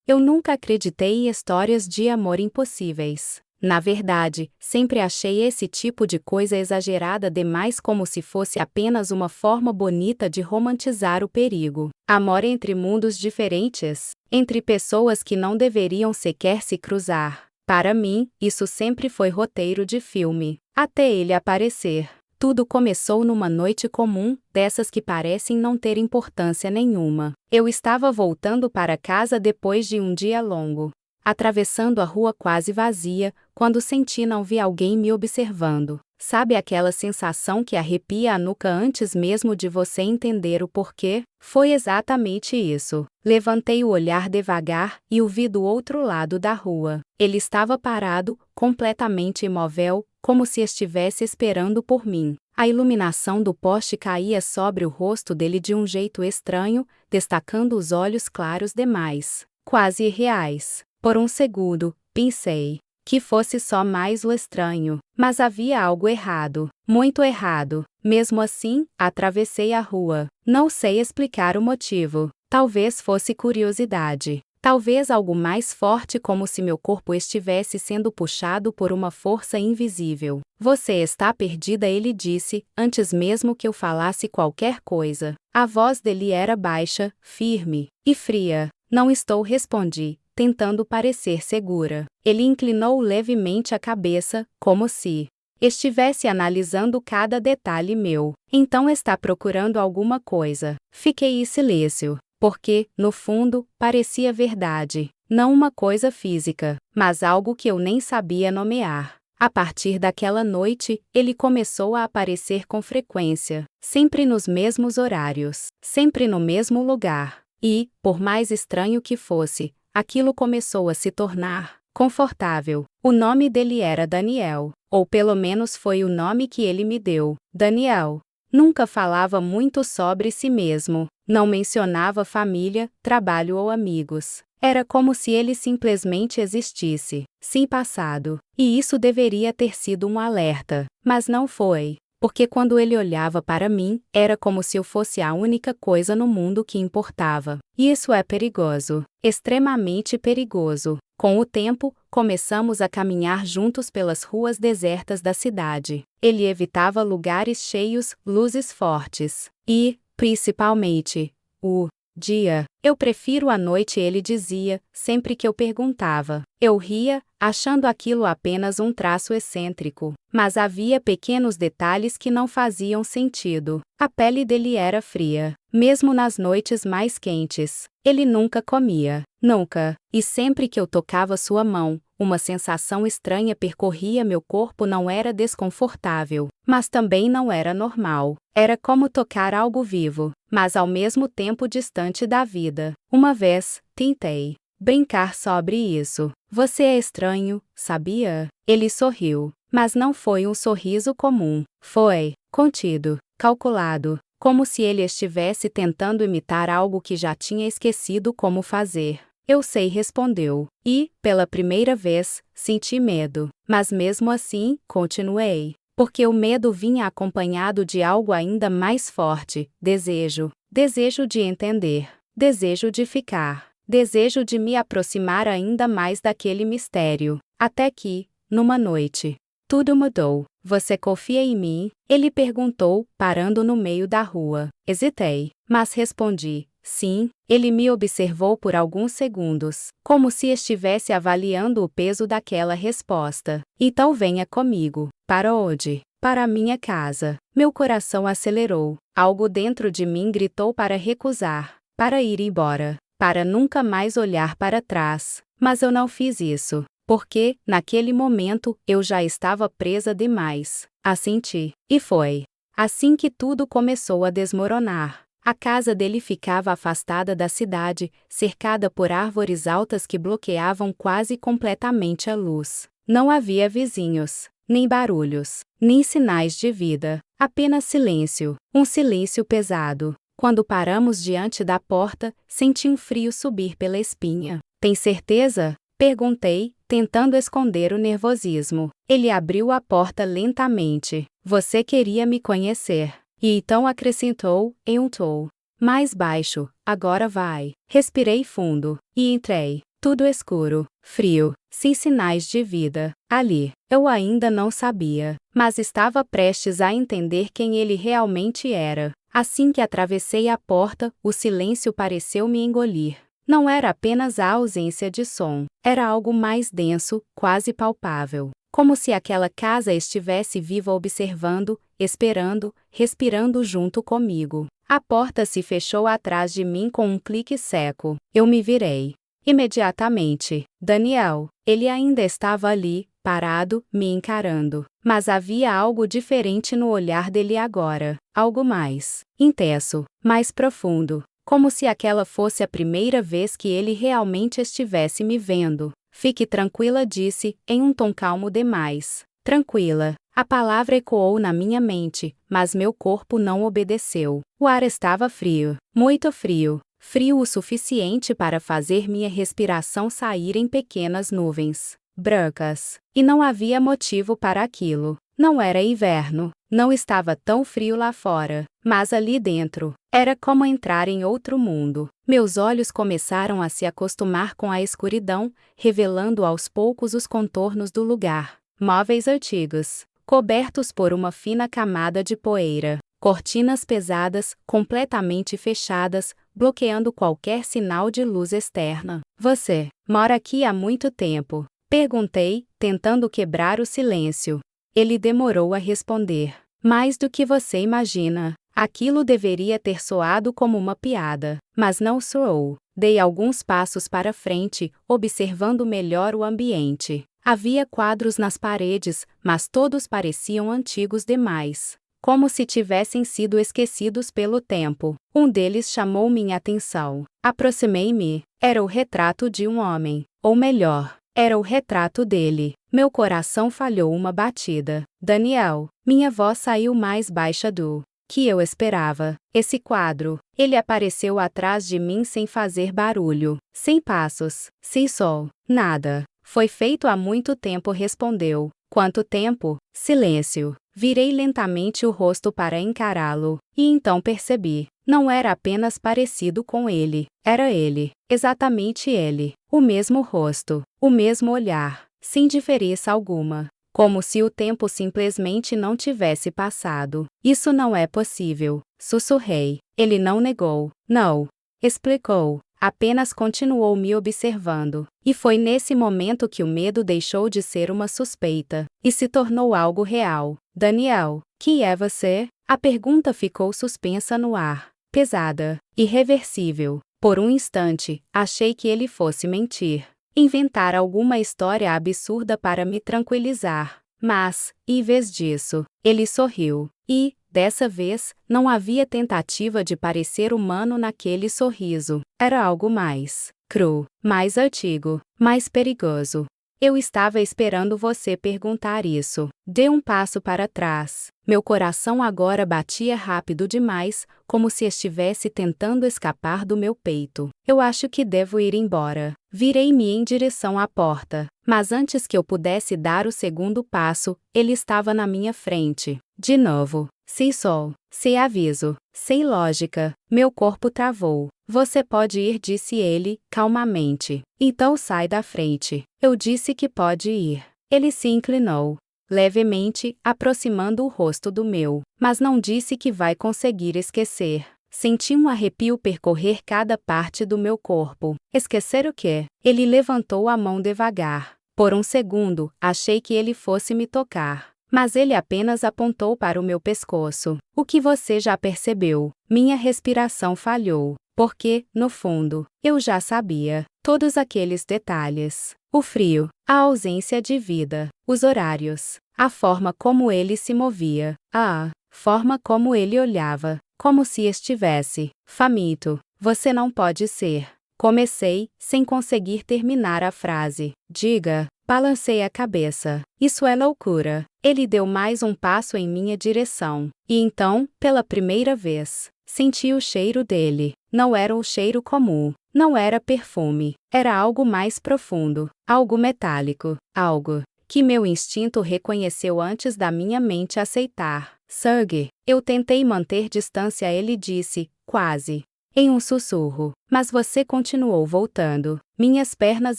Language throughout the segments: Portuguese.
Eu nunca acreditei em histórias de amor impossíveis. Na verdade, sempre achei esse tipo de coisa exagerada demais, como se fosse apenas uma forma bonita de romantizar o perigo. Amor entre mundos diferentes, entre pessoas que não deveriam sequer se cruzar. Para mim, isso sempre foi roteiro de filme, até ele aparecer. Tudo começou numa noite comum, dessas que parecem não ter importância nenhuma. Eu estava voltando para casa depois de um dia longo, atravessando a rua quase vazia, quando senti não vi alguém me observando. Sabe aquela sensação que arrepia a nuca antes mesmo de você entender o porquê? Foi exatamente isso. Levantei o olhar devagar e o vi do outro lado da rua. Ele estava parado, completamente imóvel, como se estivesse esperando por mim. A iluminação do poste caía sobre o rosto dele de um jeito estranho, destacando os olhos claros demais, quase irreais. Por um segundo, pensei que fosse só mais o estranho, mas havia algo errado, muito errado. Mesmo assim, atravessei a rua. Não sei explicar o motivo. Talvez fosse curiosidade. Talvez algo mais forte, como se meu corpo estivesse sendo puxado por uma força invisível. Você está perdida, ele disse, antes mesmo que eu falasse qualquer coisa. A voz dele era baixa, firme e fria. Não estou, respondi, tentando parecer segura. Ele inclinou levemente a cabeça, como se estivesse analisando cada detalhe meu. Então está procurando alguma coisa. Fiquei em silêncio, porque, no fundo, parecia verdade. Não uma coisa física, mas algo que eu nem sabia nomear. A partir daquela noite, ele começou a aparecer com frequência, sempre nos mesmos horários, sempre no mesmo lugar. E, por mais estranho que fosse, aquilo começou a se tornar confortável. O nome dele era Daniel, ou pelo menos foi o nome que ele me deu, Daniel. Nunca falava muito sobre si mesmo, não mencionava família, trabalho ou amigos. Era como se ele simplesmente existisse, sem passado. E isso deveria ter sido um alerta, mas não foi. Porque quando ele olhava para mim, era como se eu fosse a única coisa no mundo que importava. E isso é perigoso, extremamente perigoso. Com o tempo, começamos a caminhar juntos pelas ruas desertas da cidade. Ele evitava lugares cheios, luzes fortes. E, principalmente, o dia. Eu prefiro a noite, ele dizia, sempre que eu perguntava. Eu ria, achando aquilo apenas um traço excêntrico. Mas havia pequenos detalhes que não faziam sentido. A pele dele era fria, mesmo nas noites mais quentes. Ele nunca comia. Nunca. E sempre que eu tocava sua mão, uma sensação estranha percorria meu corpo. Não era desconfortável, mas também não era normal. Era como tocar algo vivo, mas ao mesmo tempo distante da vida. Uma vez, tentei brincar sobre isso. Você é estranho, sabia? Ele sorriu, mas não foi um sorriso comum. Foi contido, calculado, como se ele estivesse tentando imitar algo que já tinha esquecido como fazer. Eu sei, respondeu. E, pela primeira vez, senti medo. Mas mesmo assim, continuei. Porque o medo vinha acompanhado de algo ainda mais forte: desejo. Desejo de entender. Desejo de ficar. Desejo de me aproximar ainda mais daquele mistério. Até que, numa noite, tudo mudou. Você confia em mim? Ele perguntou, parando no meio da rua. Hesitei, mas respondi. Sim. Ele me observou por alguns segundos, como se estivesse avaliando o peso daquela resposta. Então venha comigo. Para onde? Para a minha casa. Meu coração acelerou. Algo dentro de mim gritou para recusar, para ir embora, para nunca mais olhar para trás. Mas eu não fiz isso, porque, naquele momento, eu já estava presa demais. Assenti. E foi assim que tudo começou a desmoronar. A casa dele ficava afastada da cidade, cercada por árvores altas que bloqueavam quase completamente a luz. Não havia vizinhos, nem barulhos, nem sinais de vida. Apenas silêncio, um silêncio pesado. Quando paramos diante da porta, senti um frio subir pela espinha. Tem certeza? Perguntei, tentando esconder o nervosismo. Ele abriu a porta lentamente. Você queria me conhecer. E então acrescentou, em um tom mais baixo. Agora vai. Respirei fundo e entrei. Tudo escuro, frio, sem sinais de vida. Ali, eu ainda não sabia, mas estava prestes a entender quem ele realmente era. Assim que atravessei a porta, o silêncio pareceu me engolir. Não era apenas a ausência de som, era algo mais denso, quase palpável. Como se aquela casa estivesse viva observando, esperando, respirando junto comigo. A porta se fechou atrás de mim com um clique seco. Eu me virei. Imediatamente, Daniel, ele ainda estava ali, parado, me encarando. Mas havia algo diferente no olhar dele agora, algo mais intenso, mais profundo, como se aquela fosse a primeira vez que ele realmente estivesse me vendo. Fique tranquila, disse, em um tom calmo demais. Tranquila. A palavra ecoou na minha mente, mas meu corpo não obedeceu. O ar estava frio, muito frio. Frio o suficiente para fazer minha respiração sair em pequenas nuvens brancas. E não havia motivo para aquilo. Não era inverno, não estava tão frio lá fora, mas ali dentro, era como entrar em outro mundo. Meus olhos começaram a se acostumar com a escuridão, revelando aos poucos os contornos do lugar. Móveis antigos, cobertos por uma fina camada de poeira. Cortinas pesadas, completamente fechadas, bloqueando qualquer sinal de luz externa. Você mora aqui há muito tempo? Perguntei, tentando quebrar o silêncio. Ele demorou a responder. Mais do que você imagina. Aquilo deveria ter soado como uma piada, mas não soou. Dei alguns passos para frente, observando melhor o ambiente. Havia quadros nas paredes, mas todos pareciam antigos demais. Como se tivessem sido esquecidos pelo tempo. Um deles chamou minha atenção. Aproximei-me. Era o retrato de um homem. Ou melhor, era o retrato dele. Meu coração falhou uma batida. Daniel. Minha voz saiu mais baixa do que eu esperava. Esse quadro. Ele apareceu atrás de mim sem fazer barulho. Sem passos. Sem som. Nada. Foi feito há muito tempo, respondeu. Quanto tempo? Silêncio. Virei lentamente o rosto para encará-lo, e então percebi. Não era apenas parecido com ele, era ele. Exatamente ele. O mesmo rosto, o mesmo olhar, sem diferença alguma. Como se o tempo simplesmente não tivesse passado. Isso não é possível, sussurrei. Ele não negou. Não. Explicou. Apenas continuou me observando. E foi nesse momento que o medo deixou de ser uma suspeita e se tornou algo real. Daniel, quem é você? A pergunta ficou suspensa no ar, pesada, irreversível. Por um instante, achei que ele fosse mentir, inventar alguma história absurda para me tranquilizar. Mas, em vez disso, ele sorriu. E, dessa vez, não havia tentativa de parecer humano naquele sorriso. Era algo mais cru, mais antigo, mais perigoso. Eu estava esperando você perguntar isso. Dei um passo para trás. Meu coração agora batia rápido demais, como se estivesse tentando escapar do meu peito. Eu acho que devo ir embora. Virei-me em direção à porta. Mas antes que eu pudesse dar o segundo passo, ele estava na minha frente. De novo. Sem sol, sem aviso, sem lógica. Meu corpo travou. Você pode ir, disse ele, calmamente. Então sai da frente. Eu disse que pode ir. Ele se inclinou, levemente, aproximando o rosto do meu, mas não disse que vai conseguir esquecer. Senti um arrepio percorrer cada parte do meu corpo. Esquecer o quê? Ele levantou a mão devagar. Por um segundo, achei que ele fosse me tocar. Mas ele apenas apontou para o meu pescoço. O que você já percebeu? Minha respiração falhou. Porque, no fundo, eu já sabia. Todos aqueles detalhes. O frio, a ausência de vida, os horários, a forma como ele se movia, a forma como ele olhava, como se estivesse faminto. Você não pode ser. Comecei, sem conseguir terminar a frase. Diga. Balancei a cabeça. Isso é loucura. Ele deu mais um passo em minha direção. E então, pela primeira vez, senti o cheiro dele. Não era um cheiro comum. Não era perfume. Era algo mais profundo. Algo metálico. Algo que meu instinto reconheceu antes da minha mente aceitar. Sangue. Eu tentei manter distância, ele disse, quase. em um sussurro. Mas você continuou voltando. Minhas pernas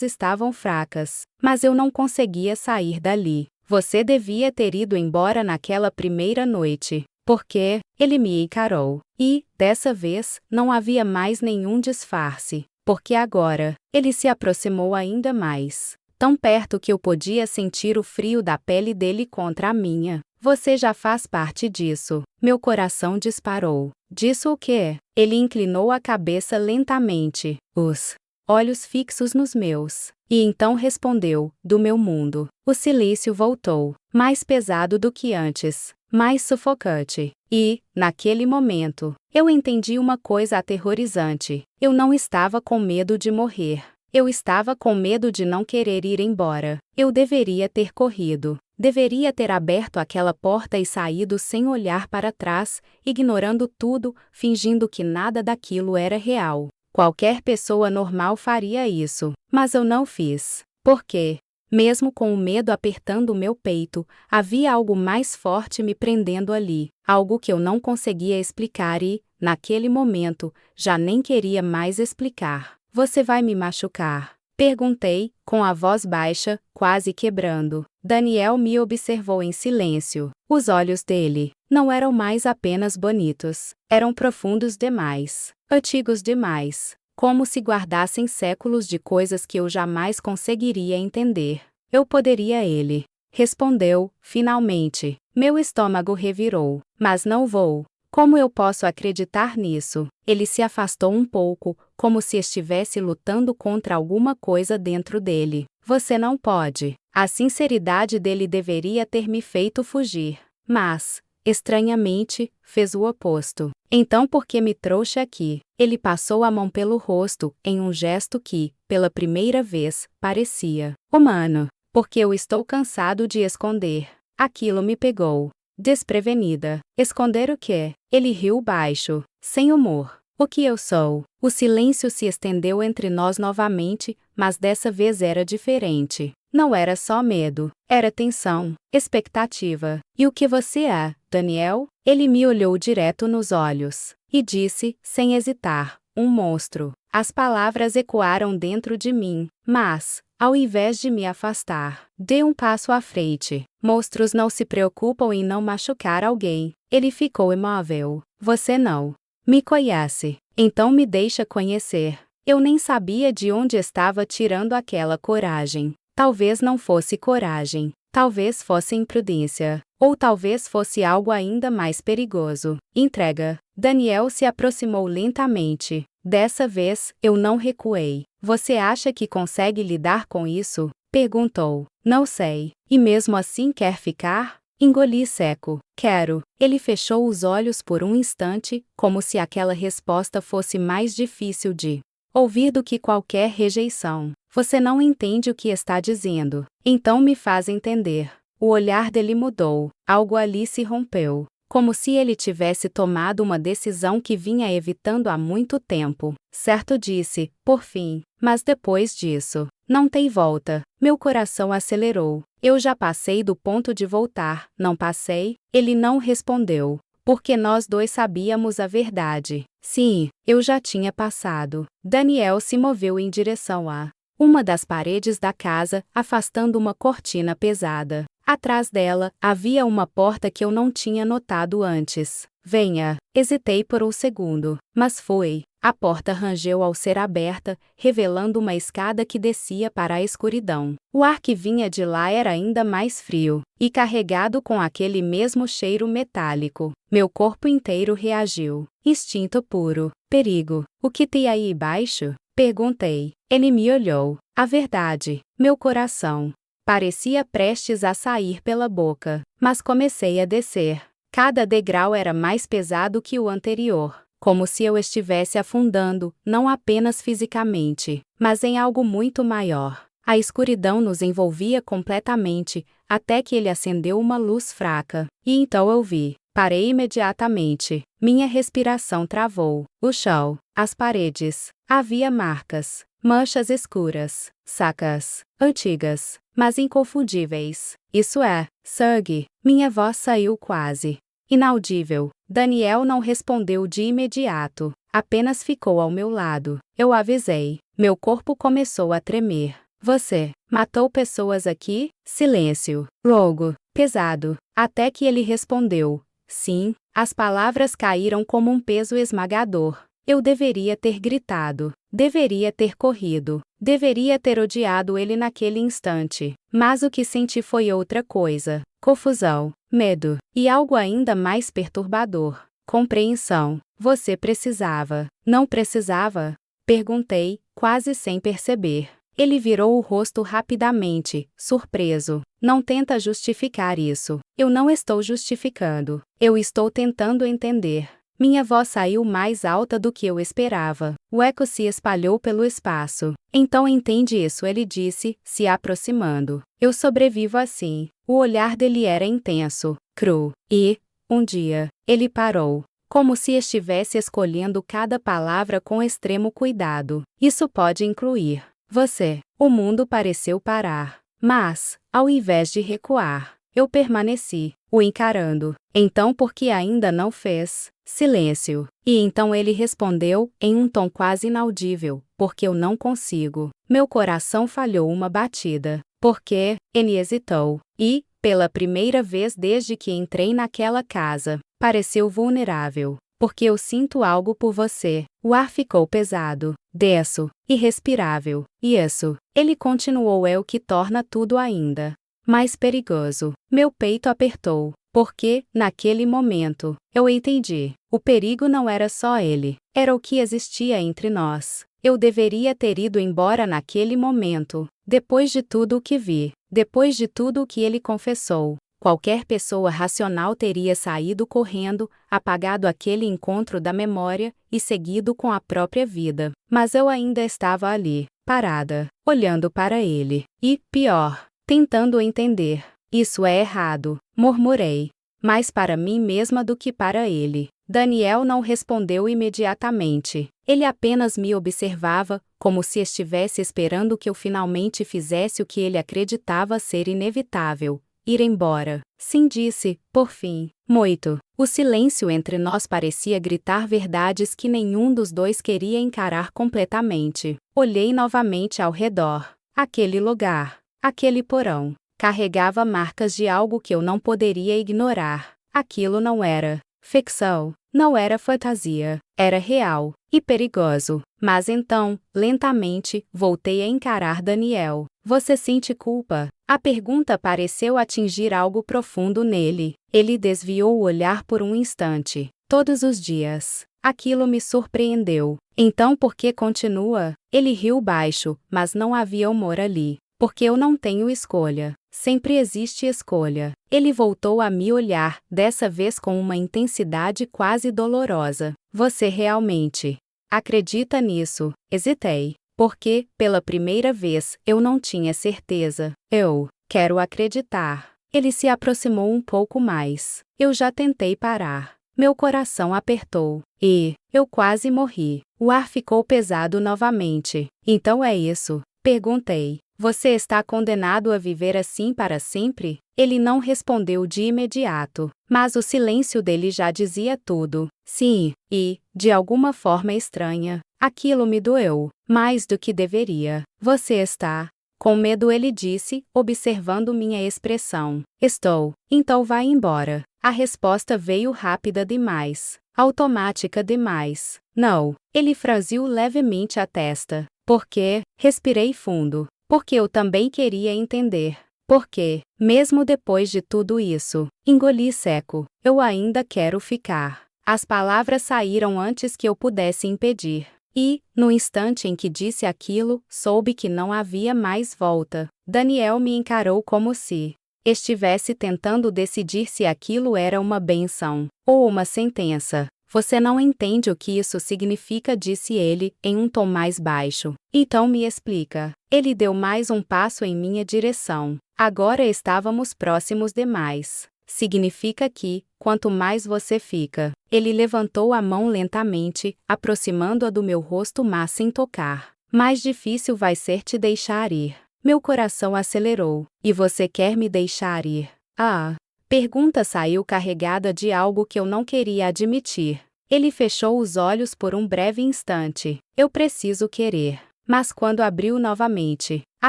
estavam fracas, mas eu não conseguia sair dali. Você devia ter ido embora naquela primeira noite. Porque ele me encarou. E, dessa vez, não havia mais nenhum disfarce. Porque agora, ele se aproximou ainda mais. Tão perto que eu podia sentir o frio da pele dele contra a minha. Você já faz parte disso. Meu coração disparou. Disso o quê? Ele inclinou a cabeça lentamente, os olhos fixos nos meus. E então respondeu, do meu mundo. O silêncio voltou, mais pesado do que antes, mais sufocante. E, naquele momento, eu entendi uma coisa aterrorizante. Eu não estava com medo de morrer. Eu estava com medo de não querer ir embora. Eu deveria ter corrido. Deveria ter aberto aquela porta e saído sem olhar para trás, ignorando tudo, fingindo que nada daquilo era real. Qualquer pessoa normal faria isso, mas eu não fiz. Por quê? Mesmo com o medo apertando o meu peito, havia algo mais forte me prendendo ali, algo que eu não conseguia explicar e, naquele momento, já nem queria mais explicar. Você vai me machucar? Perguntei, com a voz baixa, quase quebrando. Daniel me observou em silêncio. Os olhos dele não eram mais apenas bonitos, eram profundos demais, antigos demais, como se guardassem séculos de coisas que eu jamais conseguiria entender. Eu poderia ele. Respondeu, finalmente. Meu estômago revirou. Mas não vou. Como eu posso acreditar nisso? Ele se afastou um pouco, como se estivesse lutando contra alguma coisa dentro dele. Você não pode. A sinceridade dele deveria ter me feito fugir. Mas, estranhamente, fez o oposto. Então por que me trouxe aqui? Ele passou a mão pelo rosto, em um gesto que, pela primeira vez, parecia humano. Porque eu estou cansado de esconder. Aquilo me pegou. Desprevenida. Esconder o quê? Ele riu baixo, sem humor. O que eu sou? O silêncio se estendeu entre nós novamente, mas dessa vez era diferente. Não era só medo, era tensão, expectativa. E o que você é, Daniel? Ele me olhou direto nos olhos e disse, sem hesitar, um monstro. As palavras ecoaram dentro de mim, mas, ao invés de me afastar, dei um passo à frente. Monstros não se preocupam em não machucar alguém. Ele ficou imóvel. Você não me conhece. Então me deixa conhecer. Eu nem sabia de onde estava tirando aquela coragem. Talvez não fosse coragem. Talvez fosse imprudência. Ou talvez fosse algo ainda mais perigoso. Entrega. Daniel se aproximou lentamente. Dessa vez, eu não recuei. Você acha que consegue lidar com isso? Perguntou. Não sei. E mesmo assim quer ficar? Engoli seco. Quero. Ele fechou os olhos por um instante, como se aquela resposta fosse mais difícil de ouvir do que qualquer rejeição. Você não entende o que está dizendo. Então me faz entender. O olhar dele mudou. Algo ali se rompeu. Como se ele tivesse tomado uma decisão que vinha evitando há muito tempo. Certo, disse, por fim. Mas depois disso, não tem volta. Meu coração acelerou. Eu já passei do ponto de voltar, não passei? Ele não respondeu. Porque nós dois sabíamos a verdade. Sim, eu já tinha passado. Daniel se moveu em direção a uma das paredes da casa, afastando uma cortina pesada. Atrás dela, havia uma porta que eu não tinha notado antes. Venha. Hesitei por um segundo, mas foi. A porta rangeu ao ser aberta, revelando uma escada que descia para a escuridão. O ar que vinha de lá era ainda mais frio, e carregado com aquele mesmo cheiro metálico. Meu corpo inteiro reagiu. Instinto puro. Perigo. O que tem aí embaixo? Perguntei. Ele me olhou. A verdade. Meu coração parecia prestes a sair pela boca, mas comecei a descer. Cada degrau era mais pesado que o anterior, como se eu estivesse afundando, não apenas fisicamente, mas em algo muito maior. A escuridão nos envolvia completamente, até que ele acendeu uma luz fraca, e então eu vi. Parei imediatamente. Minha respiração travou. O chão, as paredes. Havia marcas, manchas escuras, sacas, antigas, mas inconfundíveis. Isso é, sangue. Minha voz saiu quase inaudível. Daniel não respondeu de imediato. apenas ficou ao meu lado. Eu avisei. Meu corpo começou a tremer. Você matou pessoas aqui? Silêncio. Longo, pesado, até que ele respondeu. Sim. As palavras caíram como um peso esmagador. Eu deveria ter gritado. Deveria ter corrido. Deveria ter odiado ele naquele instante. Mas o que senti foi outra coisa. Confusão, medo, e algo ainda mais perturbador. Compreensão. Você precisava. Não precisava? Perguntei, quase sem perceber. Ele virou o rosto rapidamente, surpreso. Não tenta justificar isso. Eu não estou justificando. Eu estou tentando entender. Minha voz saiu mais alta do que eu esperava. O eco se espalhou pelo espaço. Então entende isso, ele disse, se aproximando. Eu sobrevivo assim. O olhar dele era intenso, cru. E, um dia, ele parou. Como se estivesse escolhendo cada palavra com extremo cuidado. Isso pode incluir você. O mundo pareceu parar. Mas, ao invés de recuar, eu permaneci, o encarando. Então por que ainda não fez? Silêncio. E então ele respondeu, em um tom quase inaudível, porque eu não consigo. Meu coração falhou uma batida. Porque, ele hesitou. E, pela primeira vez desde que entrei naquela casa, pareceu vulnerável. Porque eu sinto algo por você. O ar ficou pesado, denso, irrespirável. E isso, ele continuou, é o que torna tudo ainda mais perigoso. Meu peito apertou. Porque, naquele momento, eu entendi. O perigo não era só ele. Era o que existia entre nós. Eu deveria ter ido embora naquele momento. Depois de tudo o que vi. Depois de tudo o que ele confessou. Qualquer pessoa racional teria saído correndo, apagado aquele encontro da memória e seguido com a própria vida. Mas eu ainda estava ali, parada, olhando para ele. E, pior, tentando entender. Isso é errado, murmurei. Mais para mim mesma do que para ele. Daniel não respondeu imediatamente. Ele apenas me observava, como se estivesse esperando que eu finalmente fizesse o que ele acreditava ser inevitável. Ir embora. Sim, disse, por fim. Muito. O silêncio entre nós parecia gritar verdades que nenhum dos dois queria encarar completamente. Olhei novamente ao redor. Aquele lugar. Aquele porão. Carregava marcas de algo que eu não poderia ignorar. Aquilo não era ficção. Não era fantasia. Era real. E perigoso. Mas então, lentamente, voltei a encarar Daniel. Você sente culpa? A pergunta pareceu atingir algo profundo nele. Ele desviou o olhar por um instante. Todos os dias. Aquilo me surpreendeu. Então por que continua? Ele riu baixo, mas não havia humor ali. Porque eu não tenho escolha. Sempre existe escolha. Ele voltou a me olhar, dessa vez com uma intensidade quase dolorosa. Você realmente acredita nisso? Hesitei. Porque, pela primeira vez, eu não tinha certeza. Eu quero acreditar. Ele se aproximou um pouco mais. Eu já tentei parar. Meu coração apertou. E eu quase morri. O ar ficou pesado novamente. Então é isso? Perguntei. Você está condenado a viver assim para sempre? Ele não respondeu de imediato, mas o silêncio dele já dizia tudo. Sim, e, de alguma forma estranha, aquilo me doeu, mais do que deveria. Você está com medo, ele disse, observando minha expressão. Estou. Então vá embora. A resposta veio rápida demais, automática demais. Não. Ele franziu levemente a testa. Por quê? Respirei fundo. Porque eu também queria entender. Porque, mesmo depois de tudo isso, engoli seco. Eu ainda quero ficar. As palavras saíram antes que eu pudesse impedir. E, no instante em que disse aquilo, soube que não havia mais volta. Daniel me encarou como se estivesse tentando decidir se aquilo era uma bênção ou uma sentença. Você não entende o que isso significa, disse ele, em um tom mais baixo. Então me explica. Ele deu mais um passo em minha direção. Agora estávamos próximos demais. Significa que, quanto mais você fica. Ele levantou a mão lentamente, aproximando-a do meu rosto, mas sem tocar. Mais difícil vai ser te deixar ir. Meu coração acelerou. E você quer me deixar ir? Ah! Pergunta saiu carregada de algo que eu não queria admitir. Ele fechou os olhos por um breve instante. Eu preciso querer. Mas quando abriu novamente, a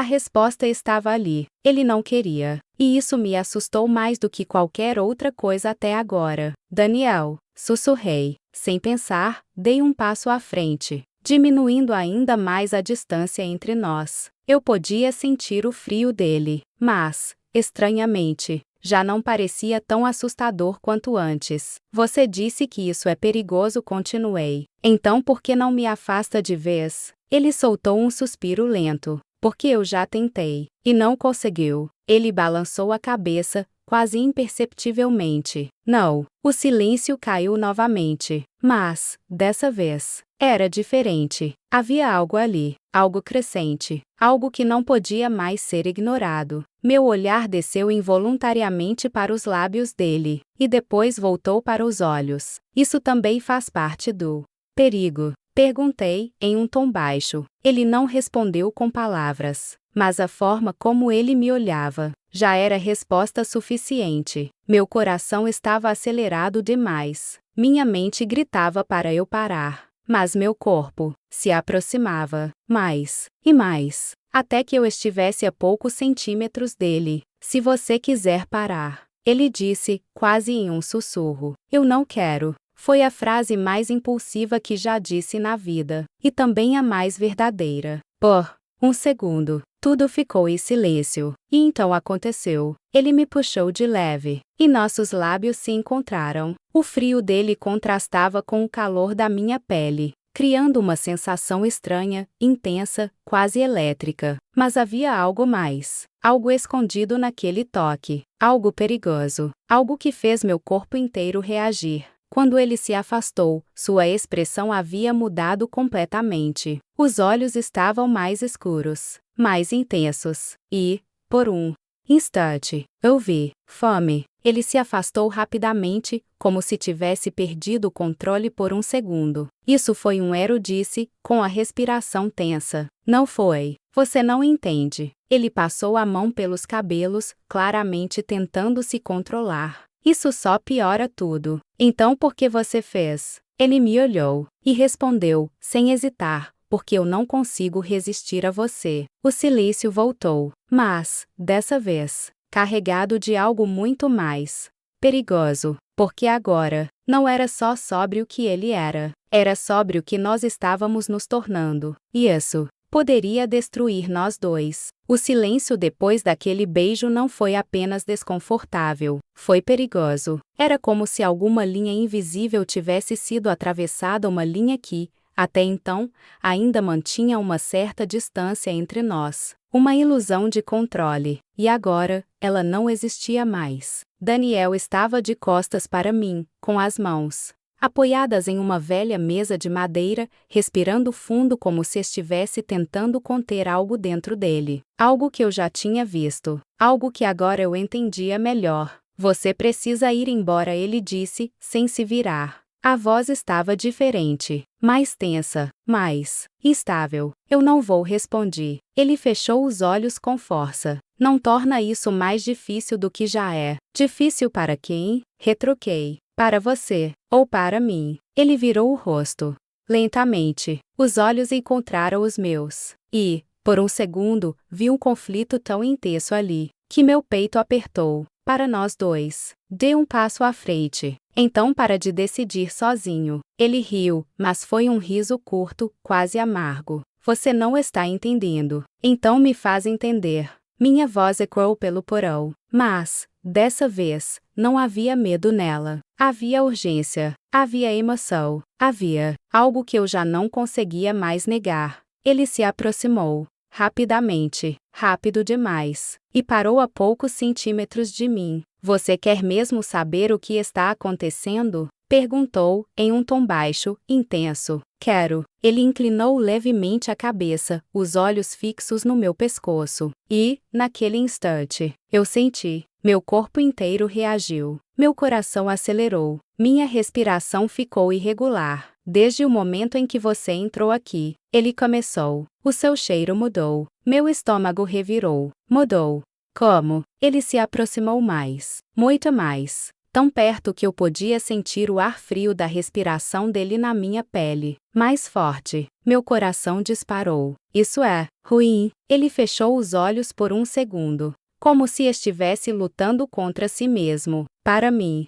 resposta estava ali. Ele não queria. E isso me assustou mais do que qualquer outra coisa até agora. Daniel, sussurrei. Sem pensar, dei um passo à frente, diminuindo ainda mais a distância entre nós. Eu podia sentir o frio dele, mas, estranhamente, já não parecia tão assustador quanto antes. Você disse que isso é perigoso, continuei. Então por que não me afasta de vez? Ele soltou um suspiro lento. Porque eu já tentei. E não conseguiu. Ele balançou a cabeça, quase imperceptivelmente. Não. O silêncio caiu novamente. Mas, dessa vez, era diferente. Havia algo ali. Algo crescente. Algo que não podia mais ser ignorado. Meu olhar desceu involuntariamente para os lábios dele. E depois voltou para os olhos. Isso também faz parte do perigo. Perguntei, em um tom baixo. Ele não respondeu com palavras, mas a forma como ele me olhava já era resposta suficiente. Meu coração estava acelerado demais. Minha mente gritava para eu parar, mas meu corpo se aproximava mais e mais, até que eu estivesse a poucos centímetros dele. Se você quiser parar, ele disse, quase em um sussurro. Eu não quero. Foi a frase mais impulsiva que já disse na vida, e também a mais verdadeira. Por um segundo, tudo ficou em silêncio, e então aconteceu. Ele me puxou de leve, e nossos lábios se encontraram. O frio dele contrastava com o calor da minha pele, criando uma sensação estranha, intensa, quase elétrica. Mas havia algo mais, algo escondido naquele toque, algo perigoso, algo que fez meu corpo inteiro reagir. Quando ele se afastou, sua expressão havia mudado completamente. Os olhos estavam mais escuros, mais intensos, e, por um instante, eu vi fome. Ele se afastou rapidamente, como se tivesse perdido o controle por um segundo. Isso foi um erro, disse, com a respiração tensa. Não foi. Você não entende. Ele passou a mão pelos cabelos, claramente tentando se controlar. Isso só piora tudo. Então por que você fez? Ele me olhou e respondeu, sem hesitar, porque eu não consigo resistir a você. O silêncio voltou, mas, dessa vez, carregado de algo muito mais perigoso, porque agora, não era só sobre o que ele era sobre o que nós estávamos nos tornando. E isso poderia destruir nós dois. O silêncio depois daquele beijo não foi apenas desconfortável, foi perigoso. Era como se alguma linha invisível tivesse sido atravessada, uma linha que, até então, ainda mantinha uma certa distância entre nós. Uma ilusão de controle. E agora, ela não existia mais. Daniel estava de costas para mim, com as mãos apoiadas em uma velha mesa de madeira, respirando fundo como se estivesse tentando conter algo dentro dele. Algo que eu já tinha visto. Algo que agora eu entendia melhor. Você precisa ir embora, ele disse, sem se virar. A voz estava diferente, mais tensa, mais instável. Eu não vou, respondi. Ele fechou os olhos com força. Não torna isso mais difícil do que já é. Difícil para quem? Retruquei. Para você, ou para mim. Ele virou o rosto. Lentamente, os olhos encontraram os meus. E, por um segundo, vi um conflito tão intenso ali, que meu peito apertou. Para nós dois. Dê um passo à frente. Então para de decidir sozinho. Ele riu, mas foi um riso curto, quase amargo. Você não está entendendo. Então me faz entender. Minha voz ecoou pelo porão. Mas, dessa vez, não havia medo nela. Havia urgência. Havia emoção. Havia algo que eu já não conseguia mais negar. Ele se aproximou. Rapidamente. Rápido demais. E parou a poucos centímetros de mim. Você quer mesmo saber o que está acontecendo? Perguntou, em um tom baixo, intenso. Quero. Ele inclinou levemente a cabeça, os olhos fixos no meu pescoço. E, naquele instante, eu senti. Meu corpo inteiro reagiu. Meu coração acelerou. Minha respiração ficou irregular. Desde o momento em que você entrou aqui, ele começou. O seu cheiro mudou. Meu estômago revirou. Mudou. Como? Ele se aproximou mais. Muito mais. tão perto que eu podia sentir o ar frio da respiração dele na minha pele. Mais forte. Meu coração disparou. Isso é ruim. Ele fechou os olhos por um segundo, como se estivesse lutando contra si mesmo. Para mim,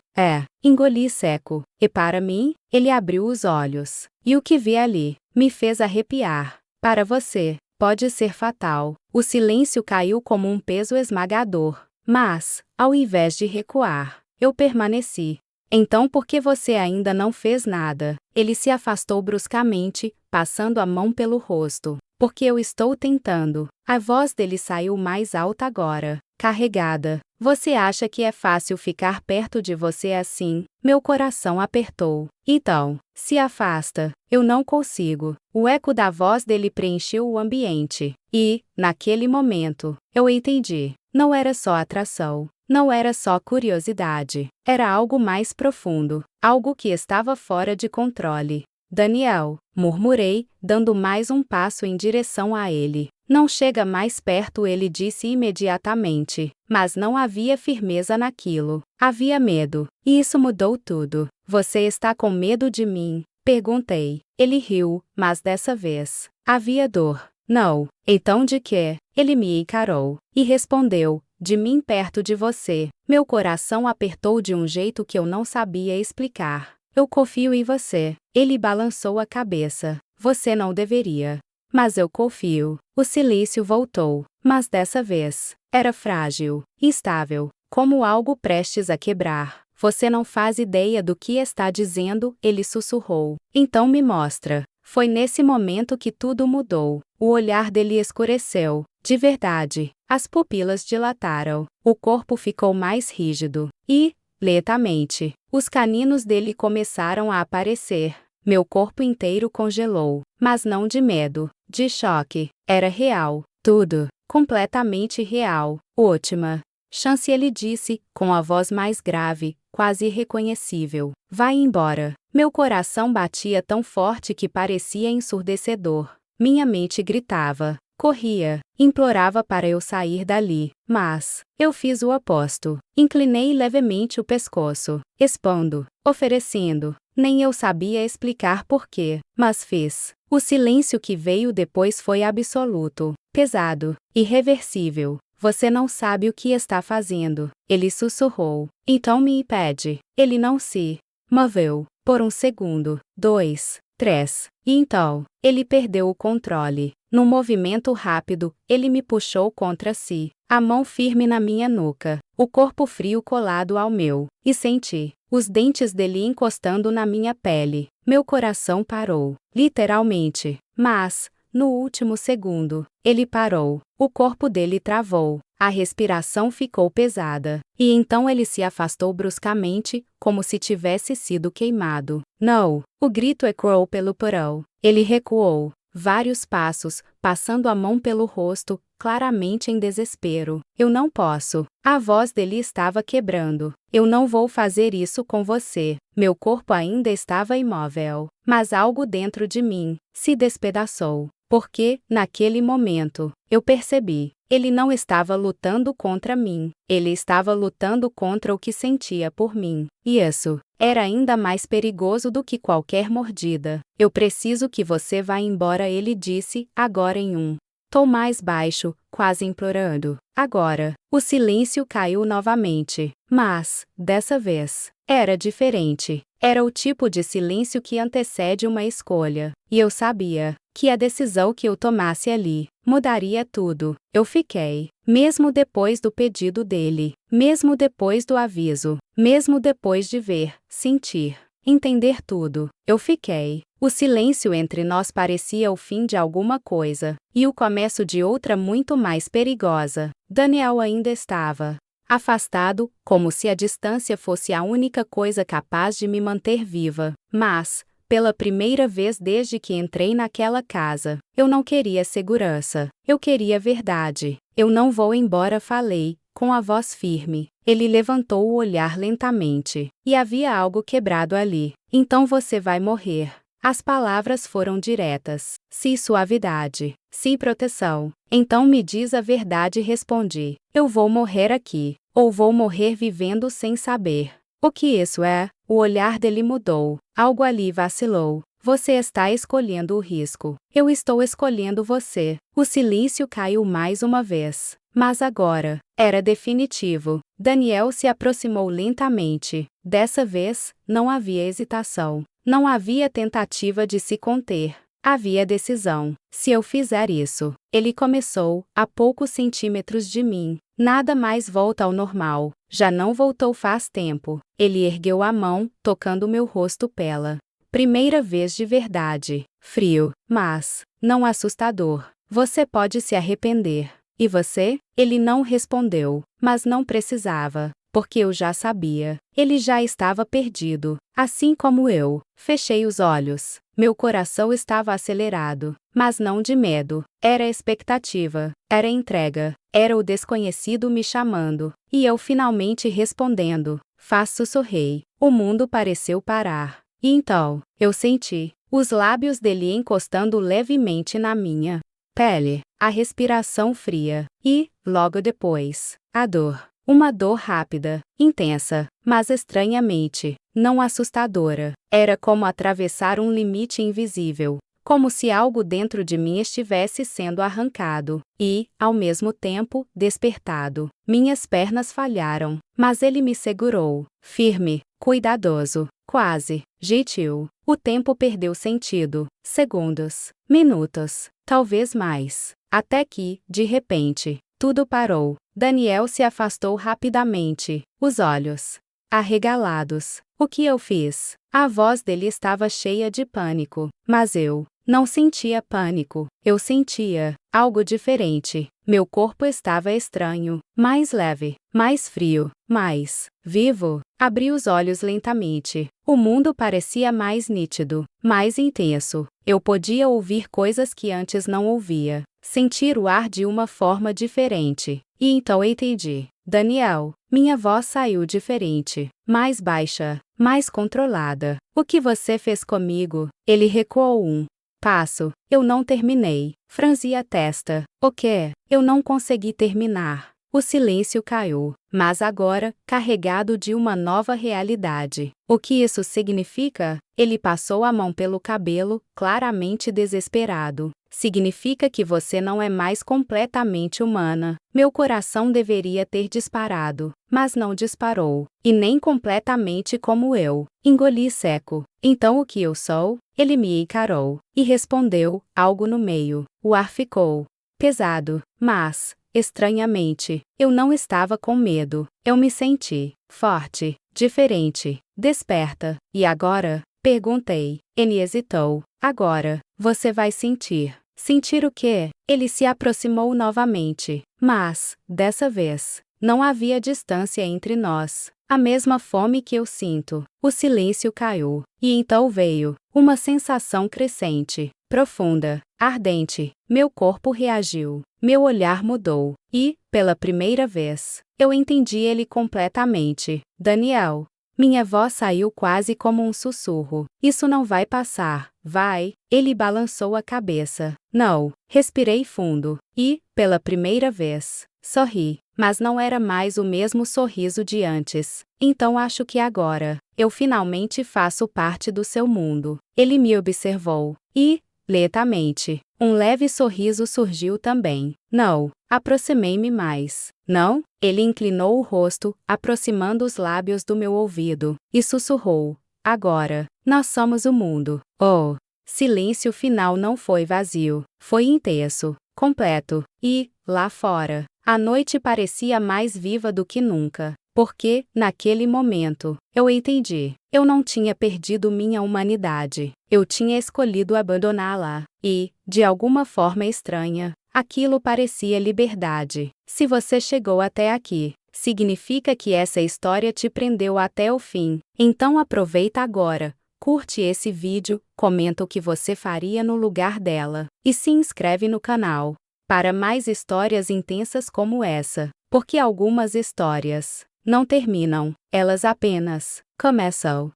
engoli seco. E para mim, ele abriu os olhos. E o que vi ali me fez arrepiar. Para você, pode ser fatal. O silêncio caiu como um peso esmagador. Mas, ao invés de recuar, eu permaneci. Então por que você ainda não fez nada? Ele se afastou bruscamente, passando a mão pelo rosto. Porque eu estou tentando. A voz dele saiu mais alta agora, carregada. Você acha que é fácil ficar perto de você assim? Meu coração apertou. Então, se afasta. Eu não consigo. O eco da voz dele preencheu o ambiente. E, naquele momento, eu entendi. Não era só atração. Não era só curiosidade. Era algo mais profundo. Algo que estava fora de controle. Daniel, murmurei, dando mais um passo em direção a ele. Não chega mais perto, ele disse imediatamente. Mas não havia firmeza naquilo. Havia medo. E isso mudou tudo. Você está com medo de mim? Perguntei. Ele riu, mas dessa vez havia dor. Não. Então de quê? Ele me encarou. E respondeu. De mim perto de você. Meu coração apertou de um jeito que eu não sabia explicar. Eu confio em você. Ele balançou a cabeça. Você não deveria. Mas eu confio. O silêncio voltou. Mas dessa vez, era frágil, instável, como algo prestes a quebrar. Você não faz ideia do que está dizendo, ele sussurrou. Então me mostra. Foi nesse momento que tudo mudou. O olhar dele escureceu. De verdade. As pupilas dilataram. O corpo ficou mais rígido. E, lentamente, os caninos dele começaram a aparecer. Meu corpo inteiro congelou. Mas não de medo, de choque. Era real. Tudo. Completamente real. Última chance, ele disse, com a voz mais grave, quase irreconhecível. Vai embora. Meu coração batia tão forte que parecia ensurdecedor. Minha mente gritava. Corria, implorava para eu sair dali, mas eu fiz o oposto. Inclinei levemente o pescoço, expondo, oferecendo. Nem eu sabia explicar porquê, mas fiz. O silêncio que veio depois foi absoluto, pesado, irreversível. Você não sabe o que está fazendo, ele sussurrou. Então me impede. Ele não se moveu. Por um segundo, 2, 3. E então, ele perdeu o controle. Num movimento rápido, ele me puxou contra si, a mão firme na minha nuca, o corpo frio colado ao meu, e senti os dentes dele encostando na minha pele. Meu coração parou, literalmente. Mas, no último segundo, ele parou. O corpo dele travou. A respiração ficou pesada. E então ele se afastou bruscamente, como se tivesse sido queimado. Não! O grito ecoou pelo porão. Ele recuou vários passos, passando a mão pelo rosto, claramente em desespero. Eu não posso. A voz dele estava quebrando. Eu não vou fazer isso com você. Meu corpo ainda estava imóvel. Mas algo dentro de mim se despedaçou. Porque, naquele momento, eu percebi. Ele não estava lutando contra mim. Ele estava lutando contra o que sentia por mim. E isso era ainda mais perigoso do que qualquer mordida. Eu preciso que você vá embora, ele disse, agora em um tom mais baixo, quase implorando. Agora, o silêncio caiu novamente. Mas, dessa vez, era diferente. Era o tipo de silêncio que antecede uma escolha. E eu sabia que a decisão que eu tomasse ali mudaria tudo. Eu fiquei, mesmo depois do pedido dele, mesmo depois do aviso, mesmo depois de ver, sentir, entender tudo. Eu fiquei. O silêncio entre nós parecia o fim de alguma coisa, e o começo de outra muito mais perigosa. Daniel ainda estava afastado, como se a distância fosse a única coisa capaz de me manter viva. Mas, pela primeira vez desde que entrei naquela casa, eu não queria segurança. Eu queria verdade. Eu não vou embora, falei, com a voz firme. Ele levantou o olhar lentamente. E havia algo quebrado ali. Então você vai morrer. As palavras foram diretas. Se suavidade. Se proteção. Então me diz a verdade, respondi. Eu vou morrer aqui. Ou vou morrer vivendo sem saber. O que isso é? O olhar dele mudou. Algo ali vacilou. Você está escolhendo o risco. Eu estou escolhendo você. O silêncio caiu mais uma vez. Mas agora, era definitivo. Daniel se aproximou lentamente. Dessa vez, não havia hesitação. Não havia tentativa de se conter. Havia decisão. Se eu fizer isso, ele começou, a poucos centímetros de mim. Nada mais volta ao normal. Já não voltou faz tempo. Ele ergueu a mão, tocando meu rosto pela primeira vez de verdade. Frio, mas não assustador. Você pode se arrepender. E você? Ele não respondeu, mas não precisava, porque eu já sabia. Ele já estava perdido, assim como eu. Fechei os olhos. Meu coração estava acelerado, mas não de medo. Era expectativa, era entrega, era o desconhecido me chamando, e eu finalmente respondendo. Sussurrei. O mundo pareceu parar. E então, eu senti os lábios dele encostando levemente na minha pele, a respiração fria, e, logo depois, a dor. Uma dor rápida, intensa, mas estranhamente, não assustadora. Era como atravessar um limite invisível, como se algo dentro de mim estivesse sendo arrancado, e, ao mesmo tempo, despertado. Minhas pernas falharam, mas ele me segurou, firme, cuidadoso, quase gentil. O tempo perdeu sentido. Segundos, minutos, talvez mais. Até que, de repente, tudo parou. Daniel se afastou rapidamente, os olhos arregalados. O que eu fiz? A voz dele estava cheia de pânico, mas eu não sentia pânico. Eu sentia algo diferente. Meu corpo estava estranho, mais leve, mais frio, mais vivo. Abri os olhos lentamente. O mundo parecia mais nítido, mais intenso. Eu podia ouvir coisas que antes não ouvia, sentir o ar de uma forma diferente. E então entendi. Daniel, minha voz saiu diferente, mais baixa, mais controlada. O que você fez comigo? Ele recuou um passo. Eu não terminei. Franzi a testa. O quê? Eu não consegui terminar. O silêncio caiu, mas agora, carregado de uma nova realidade. O que isso significa? Ele passou a mão pelo cabelo, claramente desesperado. Significa que você não é mais completamente humana. Meu coração deveria ter disparado, mas não disparou. E nem completamente como eu. Engoli seco. Então o que eu sou? Ele me encarou. E respondeu, algo no meio. O ar ficou pesado, mas, estranhamente, eu não estava com medo. Eu me senti forte, diferente, desperta. E agora? Perguntei. Ele hesitou. Agora, você vai sentir. Sentir o quê? Ele se aproximou novamente, mas, dessa vez, não havia distância entre nós. A mesma fome que eu sinto. O silêncio caiu, e então veio uma sensação crescente, profunda, ardente. Meu corpo reagiu, meu olhar mudou, e, pela primeira vez, eu entendi ele completamente. Daniel. Minha voz saiu quase como um sussurro. Isso não vai passar, vai? Ele balançou a cabeça. Não. Respirei fundo. E, pela primeira vez, sorri. Mas não era mais o mesmo sorriso de antes. Então acho que agora, eu finalmente faço parte do seu mundo. Ele me observou. E, lentamente, um leve sorriso surgiu também. Não. Aproximei-me mais. Não? Ele inclinou o rosto, aproximando os lábios do meu ouvido, e sussurrou. Agora, nós somos o mundo. Oh! Silêncio final não foi vazio. Foi intenso, completo. E, lá fora, a noite parecia mais viva do que nunca. Porque, naquele momento, eu entendi. Eu não tinha perdido minha humanidade. Eu tinha escolhido abandoná-la. E, de alguma forma estranha, aquilo parecia liberdade. Se você chegou até aqui, significa que essa história te prendeu até o fim. Então aproveita agora. Curte esse vídeo, comenta o que você faria no lugar dela. E se inscreve no canal. Para mais histórias intensas como essa. Porque algumas histórias não terminam, elas apenas começam.